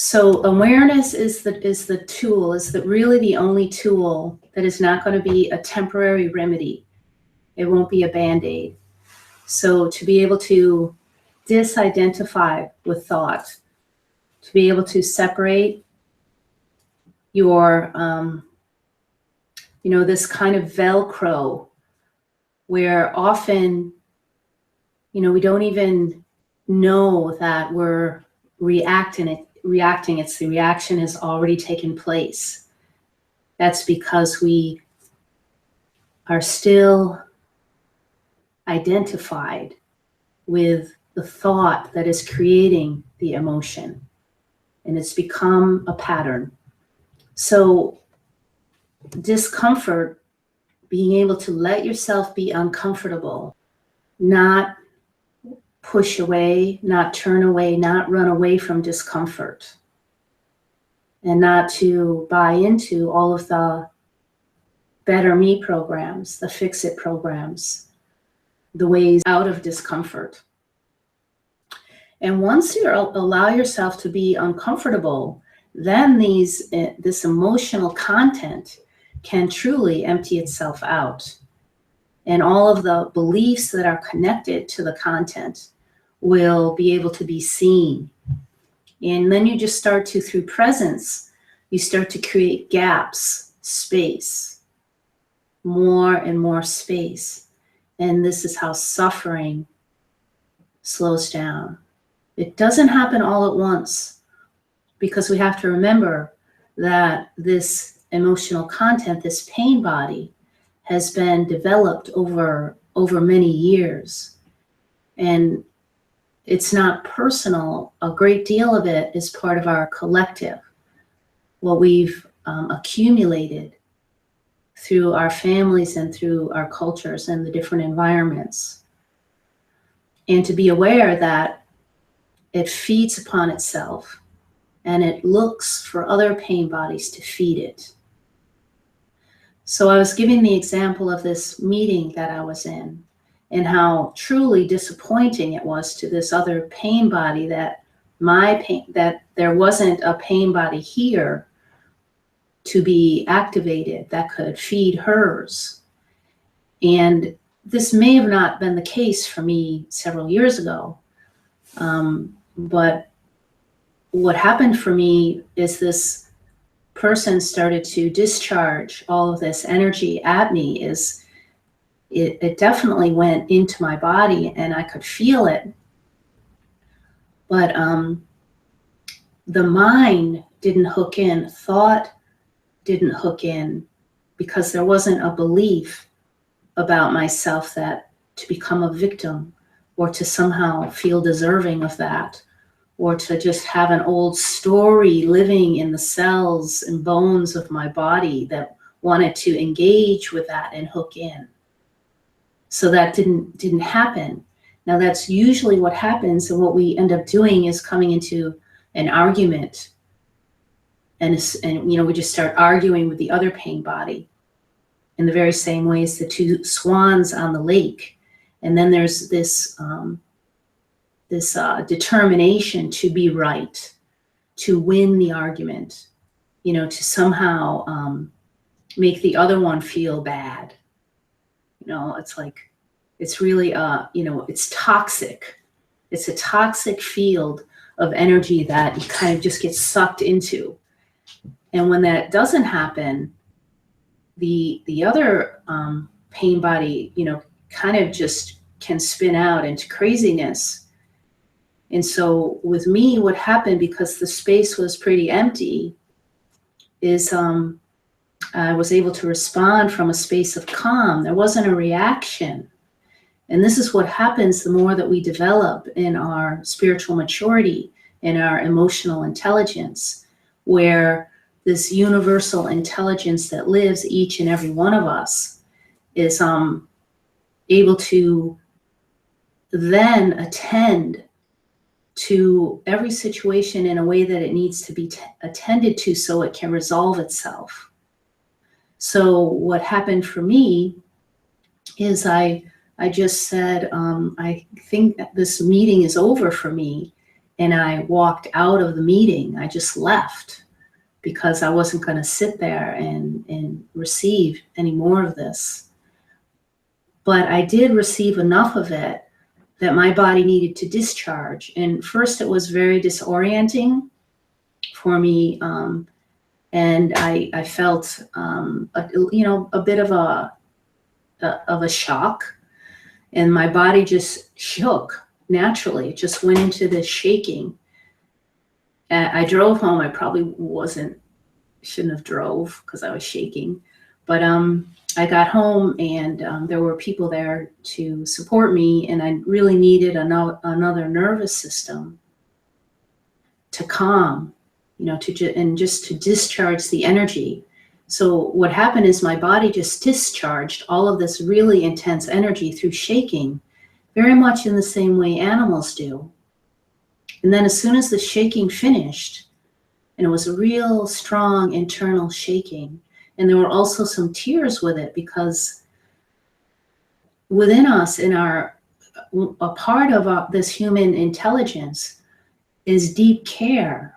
So awareness is the tool, is that really the only tool that is not going to be a temporary remedy. It won't be a Band-Aid. So to be able to disidentify with thought, to be able to separate your, this kind of Velcro, where often, we don't even know that we're reacting. It's the reaction has already taken place. That's because we are still identified with the thought that is creating the emotion, and it's become a pattern. So discomfort, being able to let yourself be uncomfortable, not push away, not turn away, not run away from discomfort, and not to buy into all of the better me programs, the fix it programs, the ways out of discomfort. And once you allow yourself to be uncomfortable, then this emotional content can truly empty itself out. And all of the beliefs that are connected to the content will be able to be seen. And then you just start to, through presence, you start to create gaps, space, more and more space. And this is how suffering slows down. It doesn't happen all at once, because we have to remember that this emotional content, this pain body, has been developed over many years. And it's not personal. A great deal of it is part of our collective, what we've accumulated through our families and through our cultures and the different environments. And to be aware that it feeds upon itself and it looks for other pain bodies to feed it. So I was giving the example of this meeting that I was in, and how truly disappointing it was to this other pain body that there wasn't a pain body here to be activated that could feed hers. And this may have not been the case for me several years ago. But what happened for me is this person started to discharge all of this energy at me. It definitely went into my body and I could feel it. But the mind didn't hook in, thought didn't hook in, because there wasn't a belief about myself that to become a victim or to somehow feel deserving of that, or to just have an old story living in the cells and bones of my body that wanted to engage with that and hook in. So that didn't happen. Now that's usually what happens, and what we end up doing is coming into an argument, and we just start arguing with the other pain body in the very same way as the two swans on the lake. And then there's this determination to be right, to win the argument, to somehow make the other one feel bad. It's like, it's really, it's toxic. It's a toxic field of energy that you kind of just get sucked into. And when that doesn't happen, the other pain body, kind of just can spin out into craziness. And so with me, what happened, because the space was pretty empty, is I was able to respond from a space of calm. There wasn't a reaction. And this is what happens the more that we develop in our spiritual maturity, in our emotional intelligence, where this universal intelligence that lives each and every one of us is able to then attend to every situation in a way that it needs to be attended to, so it can resolve itself. So what happened for me is I just said, I think that this meeting is over for me. and I walked out of the meeting. I just left because I wasn't going to sit there and receive any more of this. But I did receive enough of it that my body needed to discharge. And first it was very disorienting for me. And I felt, a bit of a shock, and my body just shook naturally. It just went into this shaking. I drove home. I probably shouldn't have drove because I was shaking, but I got home, and there were people there to support me, and I really needed another nervous system to calm, just to discharge the energy. So what happened is my body just discharged all of this really intense energy through shaking, very much in the same way animals do. And then as soon as the shaking finished, and it was a real strong internal shaking, and there were also some tears with it, because within us, a part of this human intelligence is deep care.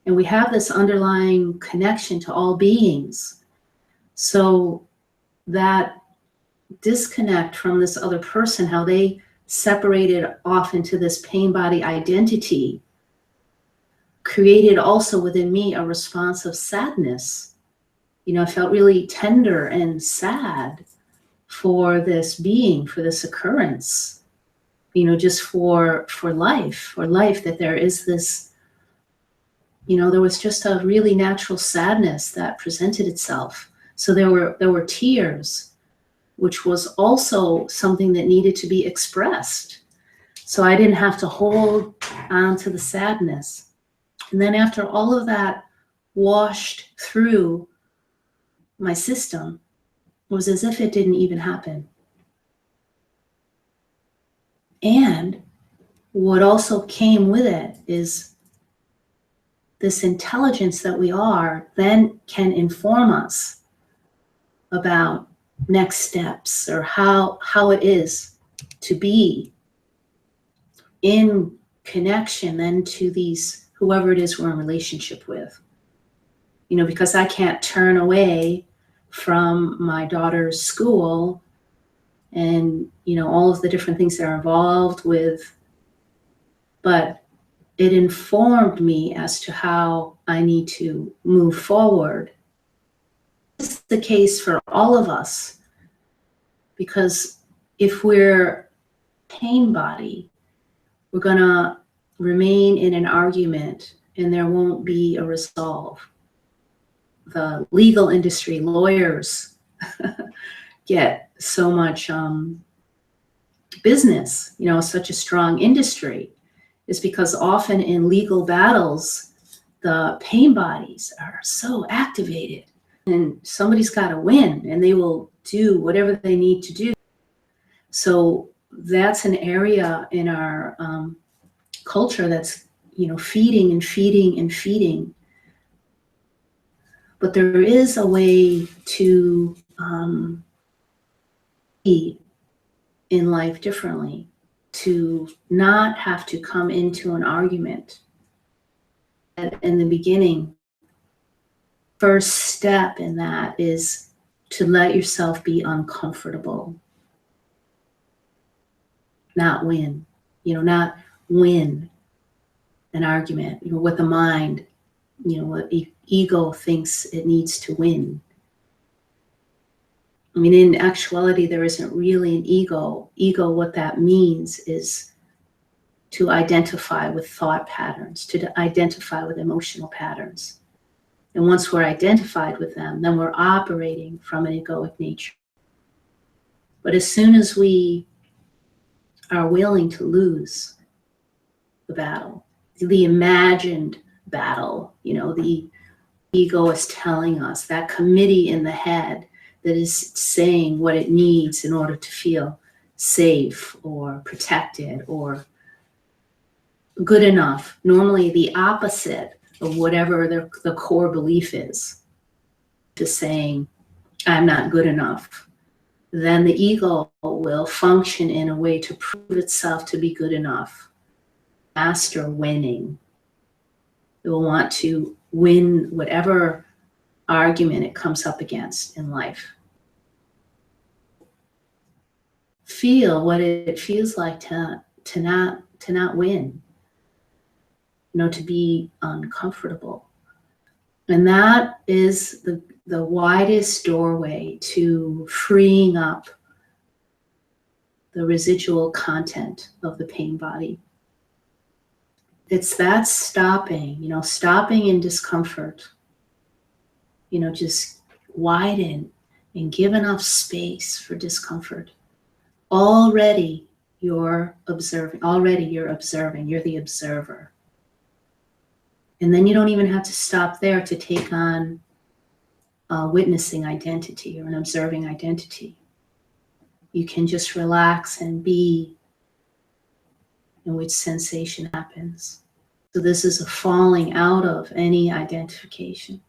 And we have this underlying connection to all beings. So that disconnect from this other person, how they separated off into this pain body identity, created also within me a response of sadness. I felt really tender and sad for this being, for this occurrence, just for life, that there is this, there was just a really natural sadness that presented itself. So there were tears, which was also something that needed to be expressed. So I didn't have to hold on to the sadness. And then after all of that washed through my system, it was as if it didn't even happen. And what also came with it is this intelligence that we are then can inform us about next steps, or how it is to be in connection then to these, whoever it is we're in relationship with. Because I can't turn away from my daughter's school and, all of the different things that are involved with, but it informed me as to how I need to move forward. This is the case for all of us, because if we're pain body, we're gonna remain in an argument and there won't be a resolve. The legal industry, lawyers get so much business, such a strong industry, is because often in legal battles, the pain bodies are so activated, and somebody's got to win, and they will do whatever they need to do. So that's an area in our culture that's, feeding and feeding and feeding. But there is a way to be in life differently, to not have to come into an argument. In the beginning, first step in that is to let yourself be uncomfortable. Not win, not win an argument, with the mind, what ego thinks it needs to win. I mean, in actuality, there isn't really an ego. Ego, what that means is to identify with thought patterns, to identify with emotional patterns. And once we're identified with them, then we're operating from an egoic nature. But as soon as we are willing to lose the battle, the imagined battle, the ego is telling us, that committee in the head that is saying what it needs in order to feel safe or protected or good enough, normally the opposite of whatever the core belief is, just saying, I'm not good enough, then the ego will function in a way to prove itself to be good enough. master winning. It will want to win whatever argument it comes up against in life. Feel what it feels like to not win, to be uncomfortable. And that is the widest doorway to freeing up the residual content of the pain body. It's that stopping, stopping in discomfort, just widen and give enough space for discomfort. Already you're observing, you're the observer. And then you don't even have to stop there to take on a witnessing identity or an observing identity. You can just relax and be in which sensation happens. So this is a falling out of any identification.